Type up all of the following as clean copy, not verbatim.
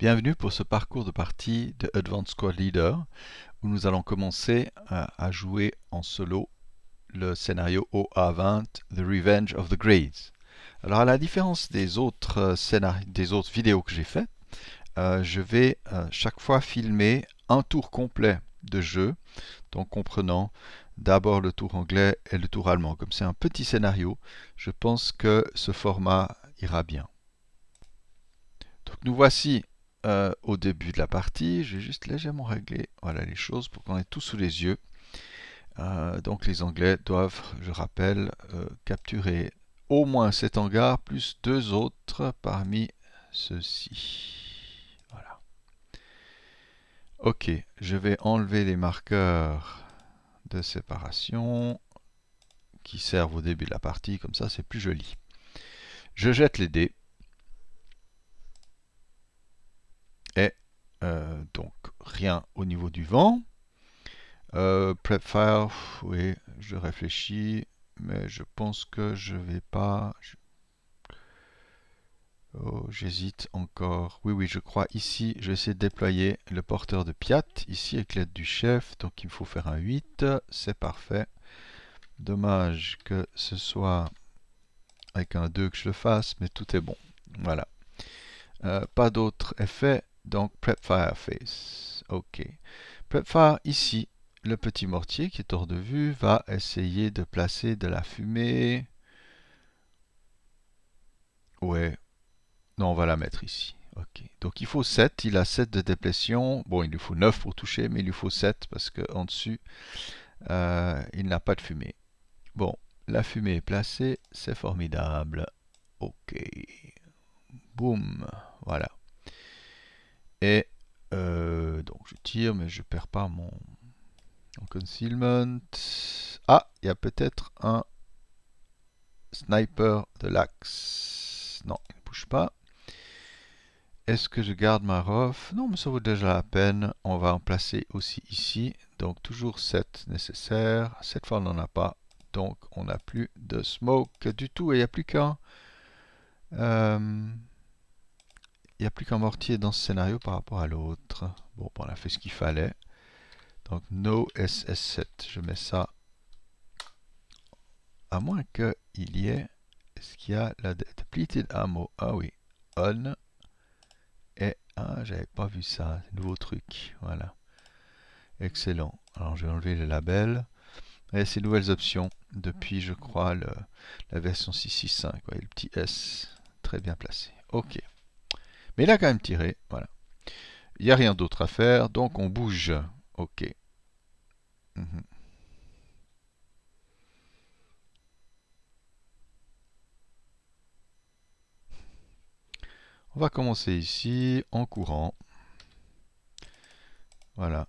Bienvenue pour ce parcours de partie de Advanced Squad Leader où nous allons commencer à jouer en solo le scénario OA20 The Revenge of the Grades. Alors à la différence des autres vidéos que j'ai faites, je vais chaque fois filmer un tour complet de jeu, donc comprenant d'abord le tour anglais et le tour allemand. Comme c'est un petit scénario, je pense que ce format ira bien. Donc nous voici au début de la partie. Je vais juste légèrement régler voilà, les choses pour qu'on ait tout sous les yeux. Donc les Anglais doivent, je rappelle, capturer au moins 7 hangars plus 2 autres parmi ceux-ci. Voilà. Ok, je vais enlever les marqueurs de séparation qui servent au début de la partie, comme ça c'est plus joli. Je jette les dés. Et donc rien au niveau du vent. Prep fire, oui, je réfléchis, mais je pense que je vais pas. Oh, j'hésite encore. Oui, je crois ici, je vais essayer de déployer le porteur de Piat, ici avec l'aide du chef, donc il me faut faire un 8, c'est parfait. Dommage que ce soit avec un 2 que je le fasse, mais tout est bon. Voilà. Pas d'autre effet, donc Prep Fire Face. Ok. Prep Fire, ici, le petit mortier qui est hors de vue va essayer de placer de la fumée. Ouais, non, on va la mettre ici. Ok. Donc il faut 7, il a 7 de déplétion. Bon, il lui faut 9 pour toucher, mais il lui faut 7 parce qu'en dessus, il n'a pas de fumée. Bon, la fumée est placée, c'est formidable. Ok. Boum. Voilà. Et donc je tire, mais je perds pas mon concealment. Ah, il y a peut-être un sniper de l'axe. Non, il ne bouge pas. Est-ce que je garde ma ROF? Non, mais ça vaut déjà la peine. On va en placer aussi ici. Donc toujours 7 nécessaires. Cette fois, on n'en a pas. Donc on n'a plus de smoke du tout. Et il n'y a plus qu'un... il n'y a plus qu'un mortier dans ce scénario par rapport à l'autre. Bon, on a fait ce qu'il fallait. Donc no SS7. Je mets ça. À moins qu'il y ait... Est-ce qu'il y a la depleted ammo? Ah oui. On. Et... Ah, j'avais pas vu ça. Nouveau truc. Voilà. Excellent. Alors je vais enlever le label. Et ces nouvelles options depuis, je crois, la version 6.6.5. Le petit S, très bien placé. Ok. Mais il a quand même tiré. Voilà. Il n'y a rien d'autre à faire, donc on bouge. Ok. Mhm. On va commencer ici en courant. Voilà.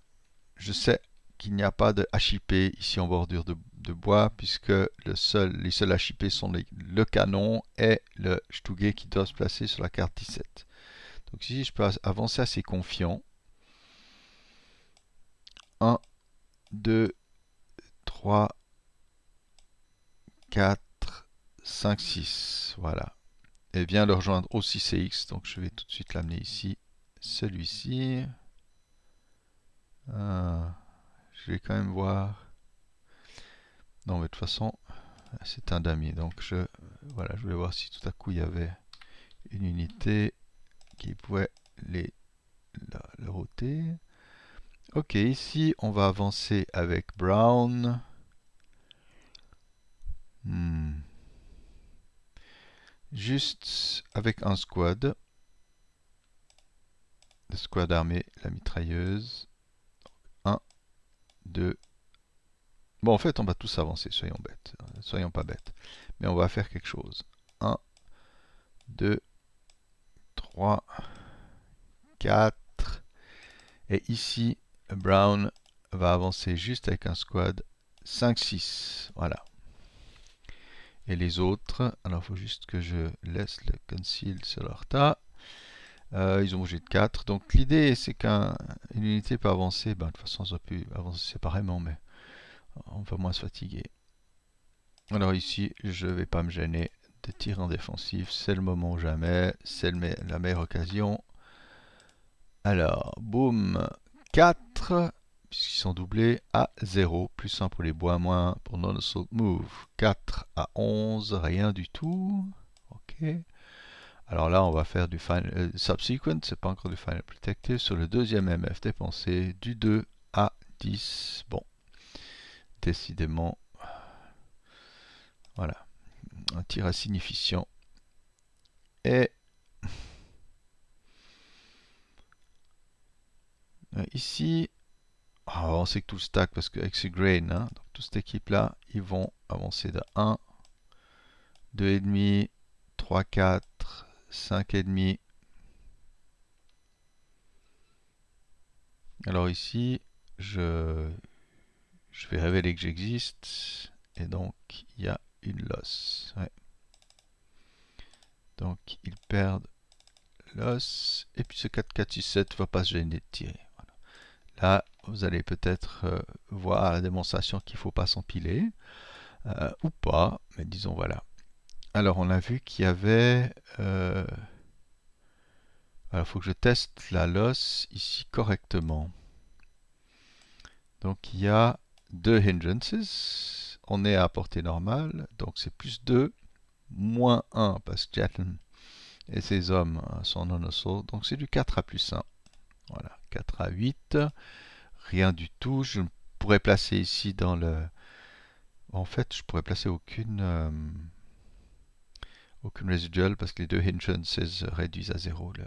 Je sais qu'il n'y a pas de HIP ici en bordure de bois, puisque les seuls HIP sont le canon et le Stuguet qui doit se placer sur la carte 17. Donc ici, je peux avancer assez confiant. 1, 2, 3, 4, 5, 6. Voilà. Et vient le rejoindre aussi CX, donc je vais tout de suite l'amener ici. Celui-ci. Je vais quand même voir. Non, mais de toute façon, c'est un damier. Donc voilà, je voulais voir si tout à coup il y avait une unité qui pouvait le router. Ok, ici on va avancer avec Brown. Juste avec un squad. Le squad armé, la mitrailleuse. 1, 2. Bon, en fait, on va tous avancer, soyons bêtes. Soyons pas bêtes. Mais on va faire quelque chose. 1, 2, 3, 4. Et ici, Brown va avancer juste avec un squad 5, 6. Voilà. Et les autres, alors il faut juste que je laisse le conceal sur leur tas. Ils ont bougé de 4. Donc l'idée, c'est qu'une unité peut avancer. Ben, de toute façon, ça peut avancer séparément, mais on va moins se fatiguer. Alors ici, je ne vais pas me gêner de tirer en défensif. C'est le moment ou jamais. C'est la meilleure occasion. Alors, boum, 4, puisqu'ils sont doublés, à 0, plus 1 pour les bois, moins pour non-assault move. 4 à 11, rien du tout. Ok. Alors là, on va faire du final, subsequent, c'est pas encore du final protective. Sur le deuxième MF dépensé, du 2 à 10. Bon, décidément, voilà, un tir insignifiant. Et ici, on sait que tout le stack, parce qu'avec ce grain, hein, donc toute cette équipe-là, ils vont avancer de 1, 2,5, 3, 4, 5,5. Alors ici, je vais révéler que j'existe, et donc il y a une loss. Ouais. Donc ils perdent l'os, et puis ce 4, 4, 6, 7 ne va pas se gêner de tirer. Voilà. Là, vous allez peut-être voir à la démonstration qu'il ne faut pas s'empiler, ou pas, mais disons voilà. Alors on a vu qu'il y avait... alors il faut que je teste la loss ici correctement. Donc il y a deux hindrances, on est à portée normale, donc c'est plus 2, moins 1, parce que Jatten et ses hommes sont non-assault, donc c'est du 4 à plus 1. Voilà, 4 à 8, rien du tout. Je ne pourrais placer ici dans le... En fait, je pourrais placer aucune résiduelle parce que les deux hindrances réduisent à 0 le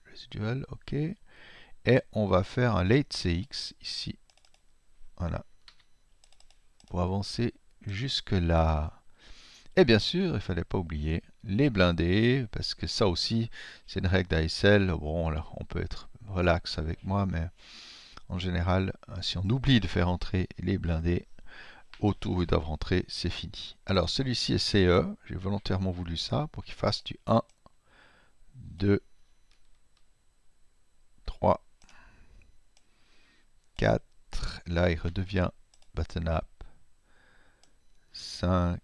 résiduel. Ok. Et on va faire un late CX ici. Voilà. Pour avancer jusque là. Et bien sûr, il ne fallait pas oublier les blindés, parce que ça aussi, c'est une règle d'ASL. Bon, alors, on peut être relax avec moi, mais en général, si on oublie de faire entrer les blindés, au tour où ils doivent rentrer, c'est fini. Alors, celui-ci est CE. J'ai volontairement voulu ça pour qu'il fasse du 1, 2, 3, 4. Là, il redevient button up. 5,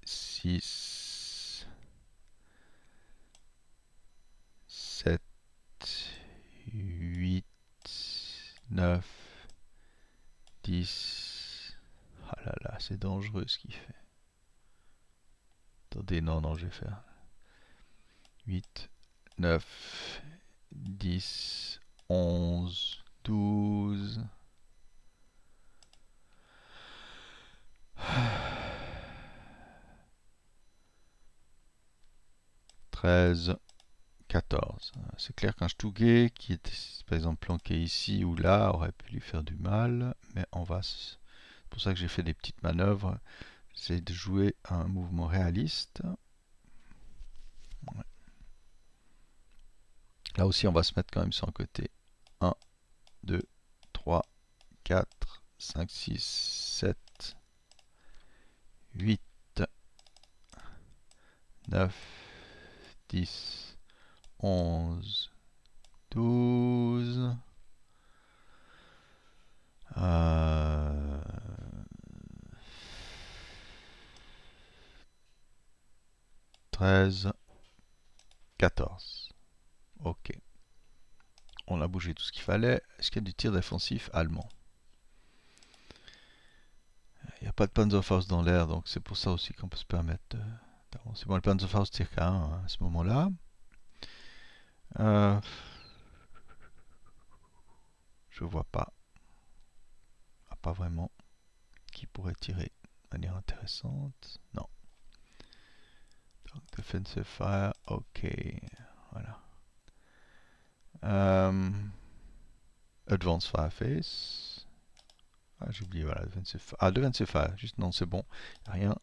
6, 7, 8, 9, 10. Ah là là, c'est dangereux ce qu'il fait. Attendez, non, je vais faire 8, 9, 10, 11, 12, 13, 14. C'est clair qu'un Stugé qui était par exemple planqué ici ou là aurait pu lui faire du mal, mais c'est pour ça que j'ai fait des petites manœuvres. J'essaie de jouer un mouvement réaliste. Ouais. Là aussi, on va se mettre quand même sur un côté. 1, 2, 3, 4, 5, 6, 7, 8, 9, 10, 11, 12, 13, 14. Ok. On a bougé tout ce qu'il fallait. Est-ce qu'il y a du tir défensif allemand? Il n'y a pas de Panzerfaust dans l'air, donc c'est pour ça aussi qu'on peut se permettre d'avancer. Bon, le Panzerfaust tire qu'à 1 à ce moment-là. Je vois pas. Ah, pas vraiment. Qui pourrait tirer de manière intéressante? Non. Donc, Defensive Fire, ok. Voilà. Advanced Fireface. Ah, j'ai oublié, voilà. Defensive Fire. Ah, Defensive Fire. Juste, non, c'est bon. Rien.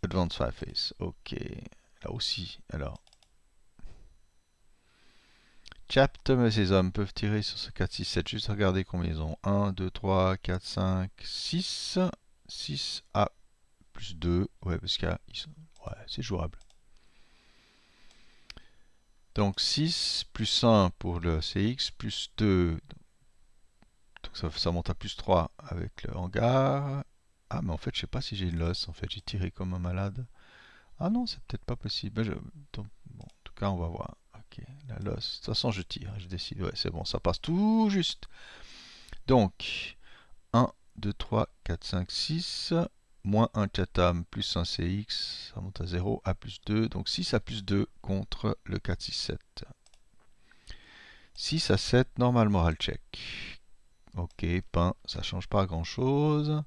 Advanced Fireface, ok. Là aussi, alors. Chatham et ses hommes peuvent tirer sur ce 4, 6, 7. Juste regarder combien ils ont. 1, 2, 3, 4, 5, 6. 6 à plus 2. Ouais, parce qu'il y a... Ouais, c'est jouable. Donc 6 plus 1 pour le CX, plus 2. Donc ça monte à plus 3 avec le hangar. Ah, mais en fait, je sais pas si j'ai une loss. En fait, j'ai tiré comme un malade. Ah non, c'est peut-être pas possible. Donc, bon, en tout cas, on va voir. Ok, la losse. De toute façon, je tire. Je décide. Ouais, c'est bon, ça passe tout juste. Donc, 1, 2, 3, 4, 5, 6. Moins 1 Chatham plus 1 CX. Ça monte à 0. A plus 2. Donc 6 à plus 2 contre le 4, 6, 7. 6 à 7, normal moral check. Ok, pain, ça change pas grand chose.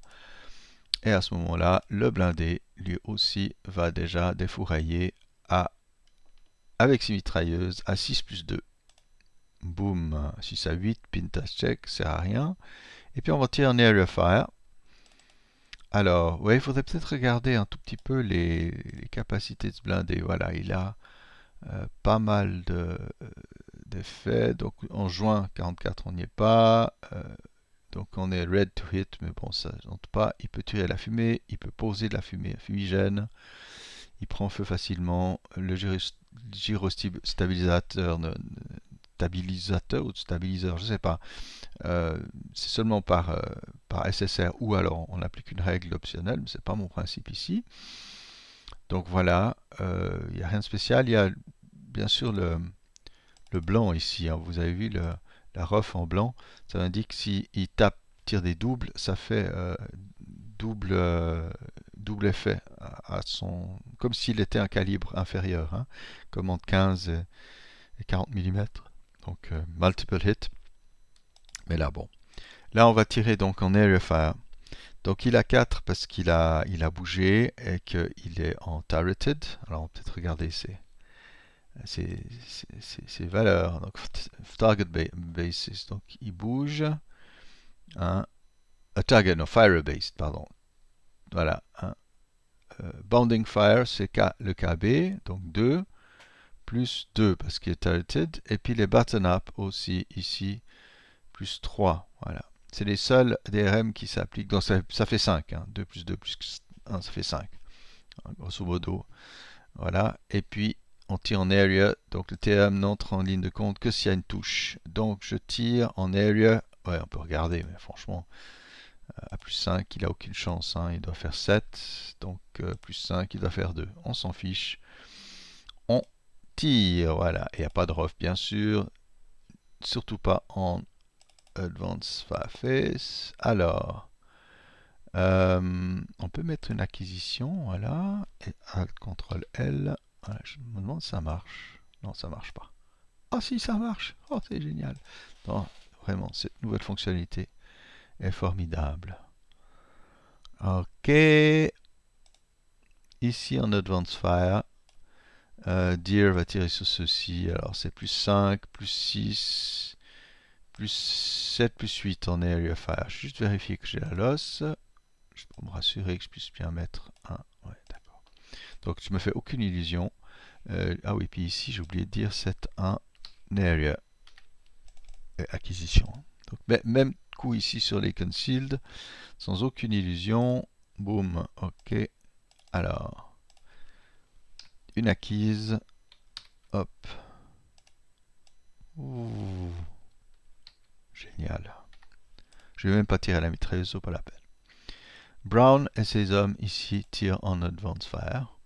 Et à ce moment-là, le blindé, lui aussi, va déjà défourailler avec ses mitrailleuses à 6 plus 2. Boum, 6 à 8, pintas check, sert à rien. Et puis on va tirer en area fire. Alors, ouais, il faudrait peut-être regarder un tout petit peu les capacités de ce blindé. Voilà, il a pas mal d'effets. Donc en juin 44, on n'y est pas. Donc on est red to hit, mais bon, ça ne compte pas. Il peut tirer la fumée, il peut poser de la fumée fumigène. Il prend feu facilement. Le gyrostabilisateur, stabilisateur ou stabiliseur, je ne sais pas. C'est seulement par SSR ou alors on applique une règle optionnelle, mais ce n'est pas mon principe ici. Donc voilà, il n'y a rien de spécial. Il y a bien sûr le blanc ici. Hein. Vous avez vu la ref en blanc. Ça indique s'il tire des doubles, ça fait double, double effet à son, comme s'il était un calibre inférieur, hein, comme entre 15 et 40 mm. Donc multiple hit. Mais là, bon. Là, on va tirer donc en area fire. Donc il a 4 parce il a bougé et qu'il est en turreted. Alors on va peut-être regarder ses valeurs. Donc target basis. Donc il bouge. Hein, target, no, fire based, pardon. Voilà. Hein. Bounding fire, c'est le KB, donc 2, plus 2 parce qu'il est turreted. Et puis les button up aussi ici, plus 3. Voilà. C'est les seuls DRM qui s'appliquent. Donc ça fait 5. Hein. 2 plus 2 plus 1, ça fait 5. Grosso modo. Voilà. Et puis, on tire en area. Donc le TM n'entre en ligne de compte que s'il y a une touche. Donc je tire en area. Ouais, on peut regarder, mais franchement, à plus 5, il n'a aucune chance. Hein. Il doit faire 7. Donc plus 5, il doit faire 2. On s'en fiche. On tire. Voilà. Et il n'y a pas de rough, bien sûr. Surtout pas en Advanced Fireface. Alors, on peut mettre une acquisition, voilà, et Alt CTRL L. Voilà, je me demande si ça marche. Non, ça marche pas. Ah si, ça marche. Oh, c'est génial. Non, vraiment, cette nouvelle fonctionnalité est formidable. Ok. Ici en Advanced Fire, Deer va tirer sur ceci. Alors c'est plus 5, plus 6, plus 7, plus 8 en Area Fire. Je vais juste vérifier que j'ai la losse. Juste pour me rassurer que je puisse bien mettre un. Ouais, d'accord. Donc je me fais aucune illusion. Ah oui, puis ici j'ai oublié de dire c'est un area acquisition. Donc même coup ici sur les concealed, sans aucune illusion. Boum, ok. Alors, une acquise. Hop. Ouh, génial. Je vais même pas tirer la mitrailleuse, c'est pas la peine. Brown et ses hommes ici tirent en advance fire.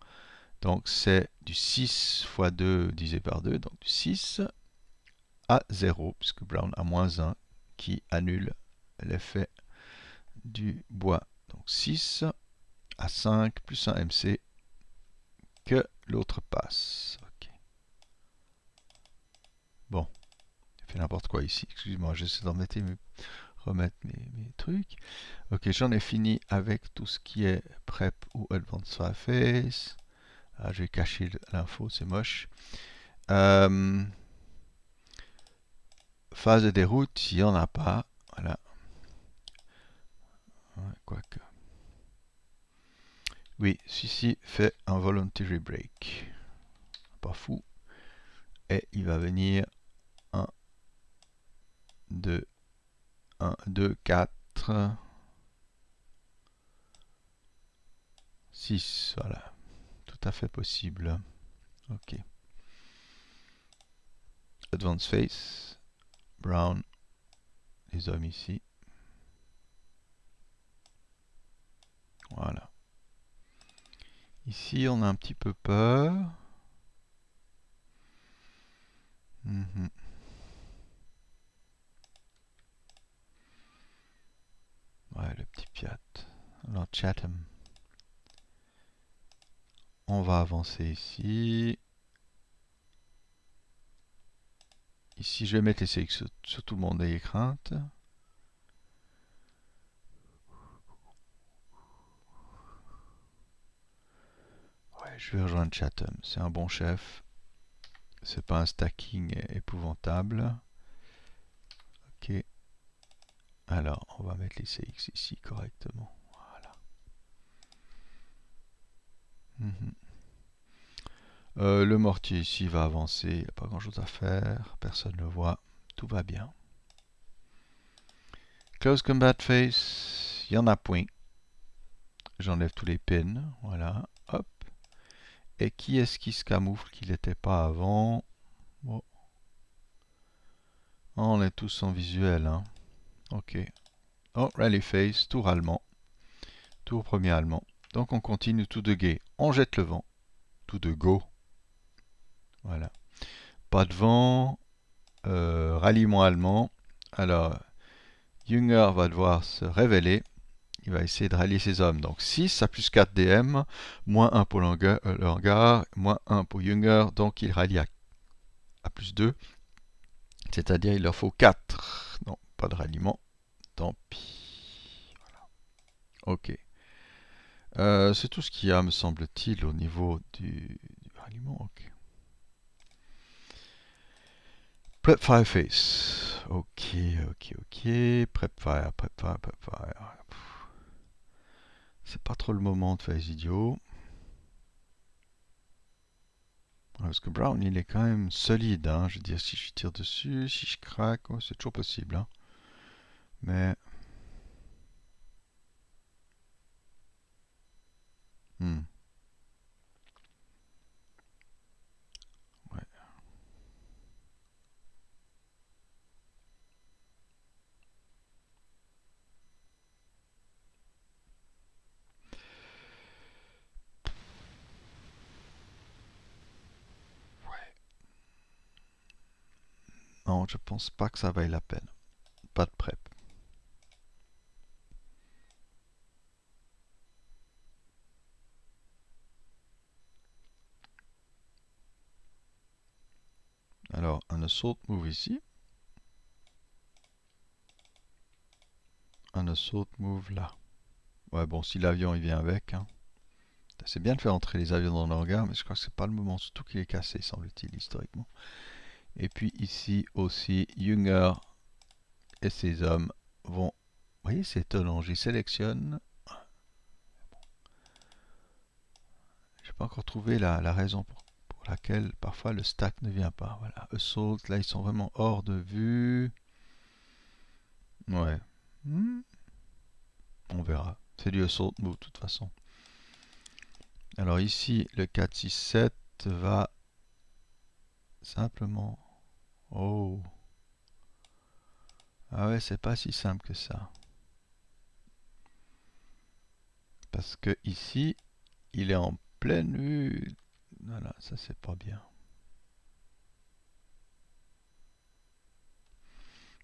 Donc c'est du 6 x 2 divisé par 2, donc du 6 à 0, puisque Brown a moins 1 qui annule l'effet du bois. Donc 6 à 5 plus 1 MC que l'autre passe. Ok. Bon, j'ai fait n'importe quoi ici. Excuse-moi, j'essaie d'en remettre mes trucs. Ok, j'en ai fini avec tout ce qui est prep ou advanced surface. Ah, je vais cacher l'info, c'est moche. Phase de déroute, il n'y en a pas. Voilà. Quoique. Oui, celui-ci fait un voluntary break. Pas fou. Et il va venir 1, 2, 1, 2, 4, 6. Voilà. Tout à fait possible. Ok. Advanced face. Brown. Les hommes ici. Voilà. Ici, on a un petit peu peur. Mhm. Ouais, le petit Piat. Alors, Chatham. On va avancer ici. Ici, je vais mettre les CX sur tout le monde, n'ayez crainte. Ouais, je vais rejoindre Chatham. C'est un bon chef. C'est pas un stacking épouvantable. Ok. Alors, on va mettre les CX ici correctement. Voilà. Mhm. Le mortier ici va avancer. Il n'y a pas grand chose à faire. Personne ne le voit. Tout va bien. Close combat face. Il n'y en a point. J'enlève tous les pins. Voilà. Hop. Et qui est-ce qui se camoufle qu'il n'était pas avant? Bon. On est tous en visuel. Hein. Ok. Oh, rally face. Tour allemand. Tour premier allemand. Donc on continue tout de guet. On jette le vent. Tout de go. Voilà. Pas de vent. Ralliement allemand. Alors, Jünger va devoir se révéler. Il va essayer de rallier ses hommes. Donc 6 à plus 4 DM, moins 1 pour le hangar, moins 1 pour Jünger. Donc il rallie à plus 2. C'est-à-dire il leur faut 4. Non, pas de ralliement. Tant pis. Ok. C'est tout ce qu'il y a, me semble-t-il, au niveau du ralliement. Ok. Prep fire face. Ok, ok, ok. Prep fire, prep fire, prep fire. C'est pas trop le moment de faire les idiots. Parce que Brown, il est quand même solide. Hein. Je veux dire, si je tire dessus, si je craque, oh, c'est toujours possible. Hein. Mais. Hmm, ouais. Non, je pense pas que ça vaille la peine. Pas de prep. Alors, un assault move ici. Un assault move là. Ouais, bon, si l'avion il vient avec. Hein. C'est bien de faire entrer les avions dans le hangar, mais je crois que c'est pas le moment, surtout qu'il est cassé, semble-t-il, historiquement. Et puis ici aussi, Jünger et ses hommes vont. Vous voyez, c'est étonnant. J'y sélectionne. Je n'ai pas encore trouvé la raison pour laquelle parfois le stack ne vient pas. Voilà, Assault, là ils sont vraiment hors de vue. Ouais. Hmm, on verra. C'est du Assault Move de toute façon. Alors ici, le 4-6-7 va simplement. Oh. Ah ouais, c'est pas si simple que ça. Parce que ici, il est en pleine vue. Voilà, ça c'est pas bien.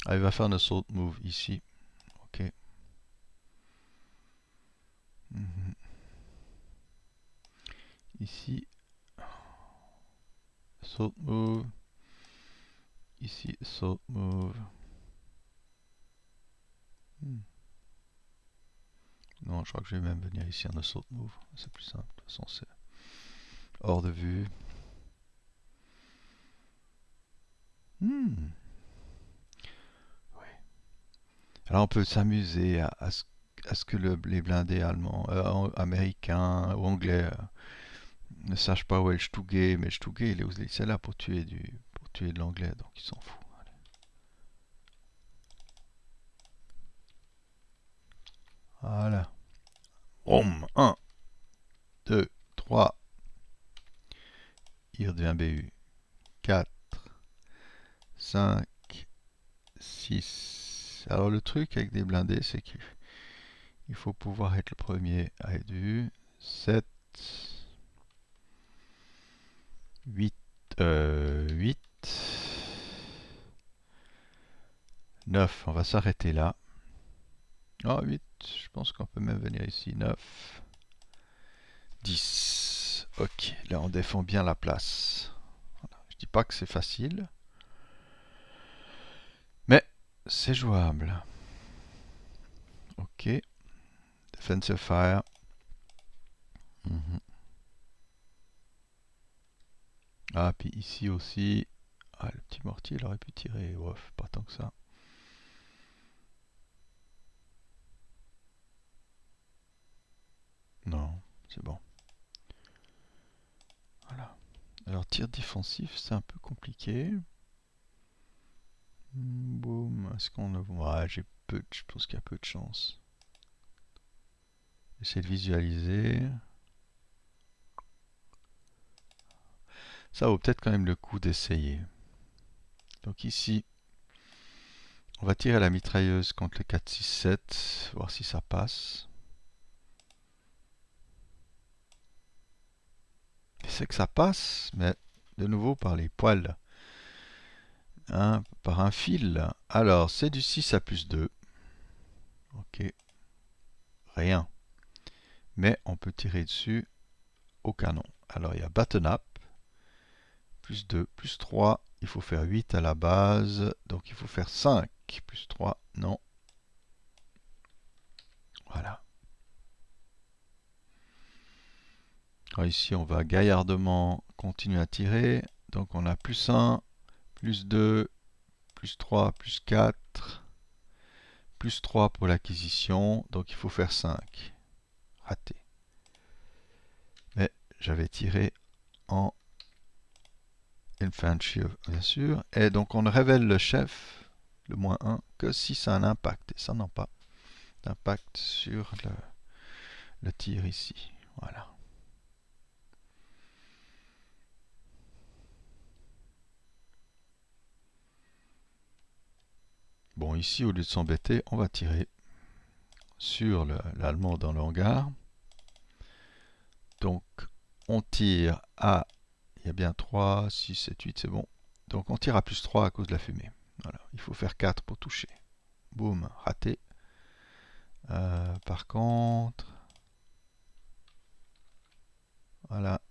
Ah, il va faire un Assault Move ici. Ok. Mhm. Ici, Assault Move. Ici, Assault Move. Hmm. Non, je crois que je vais même venir ici en assault move. C'est plus simple. De toute façon, c'est hors de vue. Hmm. Ouais. Alors on peut s'amuser à ce que les blindés allemands, américains ou anglais ne sachent pas où est le Stugé, mais le Stugé, c'est là pour tuer de l'anglais, donc ils s'en foutent. Voilà. Boum. 1, 2, 3. Il redevient BU. 4, 5, 6. Alors le truc avec des blindés, c'est qu'il faut pouvoir être le premier à être vu. 7, 8, 8. 9, on va s'arrêter là. Ah, 8, je pense qu'on peut même venir ici. 9, 10. Ok, là on défend bien la place. Voilà. Je dis pas que c'est facile, mais c'est jouable. Ok, defensive fire. Mhm. Ah, puis ici aussi. Ah, le petit mortier, il aurait pu tirer. Ouf, pas tant que ça. Non, c'est bon. Voilà. Alors, tir défensif, c'est un peu compliqué. Boum, est-ce qu'on le voit? Je pense qu'il y a peu de chance. J'essaie de visualiser. Ça vaut peut-être quand même le coup d'essayer. Donc ici, on va tirer la mitrailleuse contre le 4-6-7, voir si ça passe. C'est que ça passe, mais de nouveau par les poils. Hein, par un fil. Alors, c'est du 6 à plus 2. Ok, rien. Mais on peut tirer dessus au canon. Alors, il y a button up, plus 2, plus 3. Il faut faire 8 à la base, donc il faut faire 5. Plus 3, non. Voilà. Alors ici, on va gaillardement continuer à tirer. Donc on a plus 1, plus 2, plus 3, plus 4, plus 3 pour l'acquisition. Donc il faut faire 5. Raté. Mais j'avais tiré en infantry, bien sûr. Et donc on ne révèle le chef, le moins 1, que si ça a un impact. Et ça n'a pas d'impact sur le tir ici. Voilà. Bon, ici, au lieu de s'embêter, on va tirer sur l'allemand dans le hangar. Donc, on tire à... Il y a bien 3, 6, 7, 8, c'est bon. Donc, on tire à plus 3 à cause de la fumée. Voilà. Il faut faire 4 pour toucher. Boum, raté. Par contre... Voilà.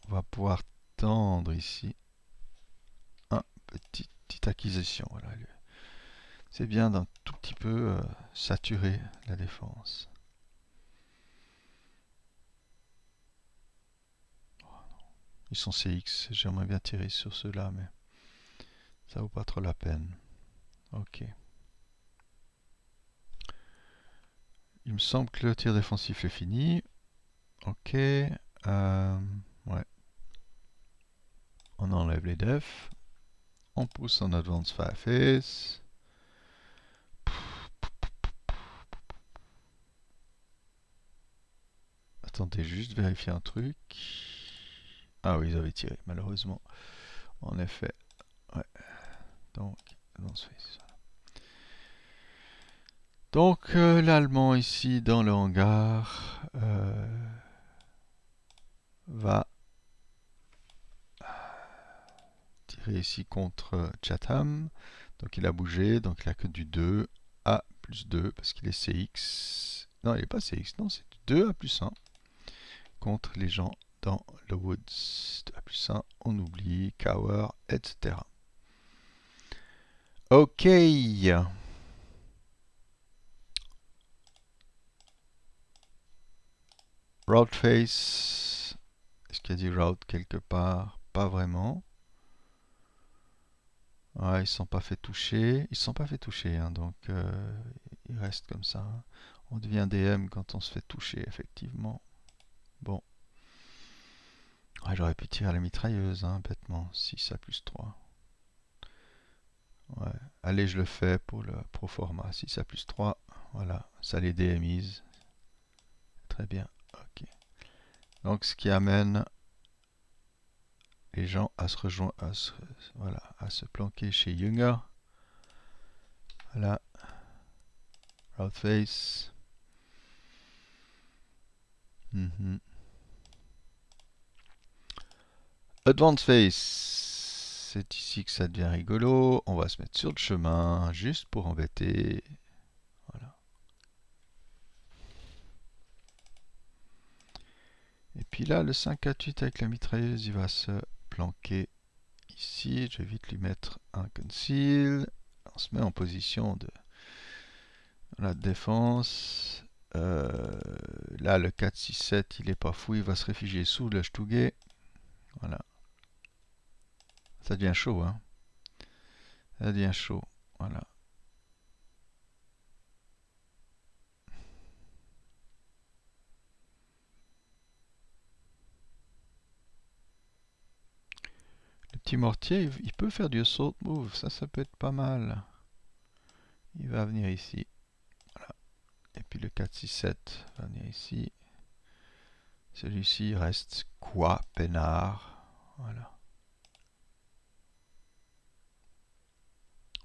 On va pouvoir tendre ici. Un petite acquisition. Voilà. C'est bien d'un tout petit peu saturer la défense. Ils sont CX, j'aimerais bien tirer sur ceux-là, mais ça vaut pas trop la peine. Ok. Il me semble que le tir défensif est fini. Ok. Ouais. On enlève les defs. On pousse en advance fireface. Attendez, juste vérifier un truc. Ah oui, ils avaient tiré, malheureusement. En effet. Ouais. Donc, advance face. Donc, l'allemand ici dans le hangar va tirer ici contre Chatham. Donc il a bougé, donc il a que du 2 à plus 2 parce qu'il est CX. Non, il n'est pas CX, non, c'est du 2 à plus 1 contre les gens dans le woods. 2 à plus 1, on oublie, cower, etc. Ok. Route face. Est-ce qu'il y a du route quelque part? Pas vraiment. Ouais, ils ne sont pas fait toucher. Ils ne sont pas fait toucher, hein, donc ils restent comme ça. On devient DM quand on se fait toucher, effectivement. Bon. Ouais, j'aurais pu tirer à la mitrailleuse, hein, bêtement. 6 à plus 3. Ouais. Allez, je le fais pour le pro forma. 6 à plus 3. Voilà, ça les DMise. Très bien. Ok. Donc, ce qui amène les gens à se rejoindre, voilà, à se planquer chez Junger. Voilà. Route face. Advanced Face, c'est ici que ça devient rigolo. On va se mettre sur le chemin, juste pour embêter. Voilà. Et puis là, le 5-4-8 avec la mitrailleuse, il va se planquer ici. Je vais vite lui mettre un conceal. On se met en position de la défense. Là, le 4-6-7, il est pas fou. Il va se réfugier sous le Stugé. Voilà. Ça devient chaud, hein. Ça devient chaud. Voilà. Le petit mortier, il peut faire du assault move. Ça peut être pas mal. Il va venir ici. Voilà. Et puis le 4-6-7 va venir ici. Celui-ci reste quoi, peinard. Voilà.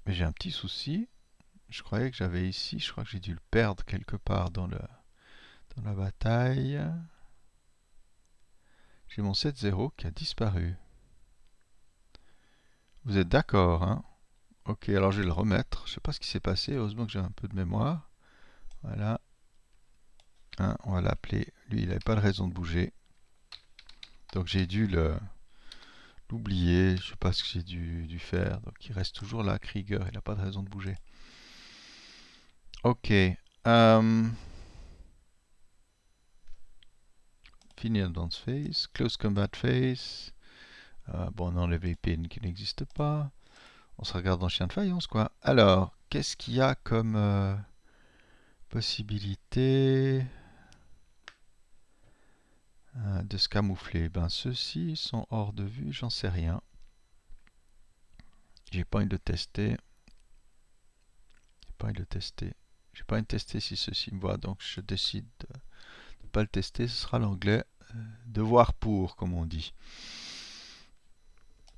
Mais j'ai un petit souci. Je croyais que j'avais ici. Je crois que j'ai dû le perdre quelque part dans la bataille. J'ai mon 7-0 qui a disparu. Vous êtes d'accord, hein? Ok, alors je vais le remettre. Je sais pas ce qui s'est passé. Heureusement que j'ai un peu de mémoire. Voilà. Hein, on va l'appeler. Lui, il n'avait pas de raison de bouger. Donc j'ai dû l'oublier. Je sais pas ce que j'ai dû faire. Donc il reste toujours là, Krieger. Il n'a pas de raison de bouger. Ok. Fini Advanced Phase. Close Combat Phase. Bon, on enlève les pins qui n'existent pas. On se regarde en chien de faïence, quoi. Alors, qu'est-ce qu'il y a comme possibilité de se camoufler? Ben, ceux-ci sont hors de vue, j'en sais rien. J'ai pas envie de tester. J'ai pas envie de tester. J'ai pas envie de tester si ceci me voit, donc je décide de ne pas le tester. Ce sera l'anglais. Devoir pour, comme on dit.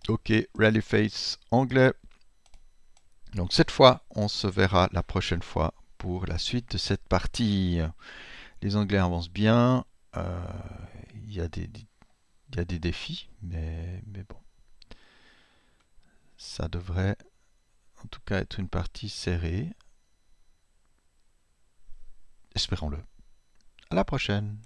Ok, Rally Face anglais. Donc cette fois, on se verra la prochaine fois pour la suite de cette partie. Les Anglais avancent bien. Euh, Il y a des défis, mais bon, ça devrait en tout cas être une partie serrée. Espérons-le. À la prochaine.